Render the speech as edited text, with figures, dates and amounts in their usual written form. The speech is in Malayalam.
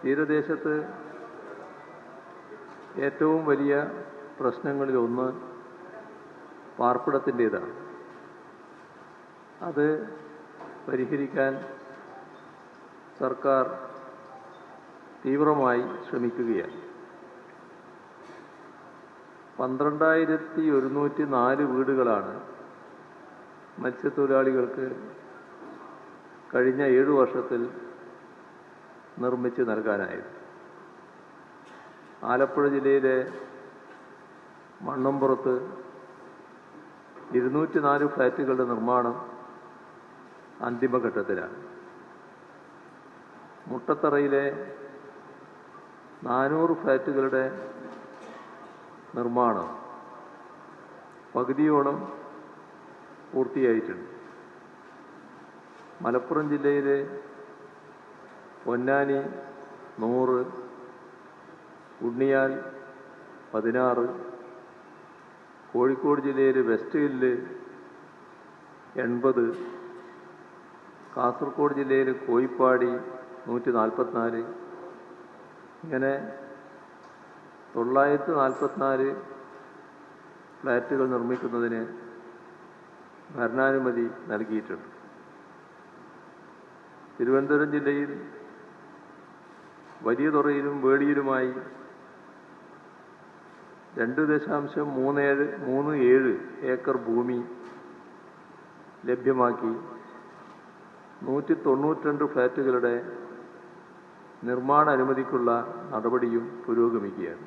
തീരദേശത്ത് ഏറ്റവും വലിയ പ്രശ്നങ്ങളിലൊന്ന് പാർപ്പിടത്തിൻ്റേതാണ്. അത് പരിഹരിക്കാൻ സർക്കാർ തീവ്രമായി ശ്രമിക്കുകയാണ്. 12,104 വീടുകളാണ് മത്സ്യത്തൊഴിലാളികൾക്ക് കഴിഞ്ഞ 7 വർഷത്തിൽ നിർമ്മിച്ച് നൽകാനായത്. ആലപ്പുഴ ജില്ലയിലെ മണ്ണുംപുറത്ത് 204 ഫ്ലാറ്റുകളുടെ നിർമ്മാണം അന്തിമഘട്ടത്തിലാണ്. മുട്ടത്തറയിലെ 400 ഫ്ലാറ്റുകളുടെ നിർമ്മാണം പകുതിയോളം പൂർത്തിയായിട്ടുണ്ട്. മലപ്പുറം ജില്ലയിലെ പൊന്നാനി 100, ഉണ്ണിയാൽ 16, കോഴിക്കോട് ജില്ലയിലെ വെസ്റ്റ് ഹില്ല് 80, കാസർഗോഡ് ജില്ലയിൽ കോയിപ്പാടി 144, ഇങ്ങനെ 944 ഫ്ലാറ്റുകൾ നിർമ്മിക്കുന്നതിന് ഭരണാനുമതി നൽകിയിട്ടുണ്ട്. തിരുവനന്തപുരം ജില്ലയിൽ വലിയതുറയിലും വേളിയിലുമായി 2.37 ഏക്കർ ഭൂമി ലഭ്യമാക്കി 192 ഫ്ലാറ്റുകളുടെ നിർമ്മാണ അനുമതിക്കുള്ള നടപടിയും പുരോഗമിക്കുകയാണ്.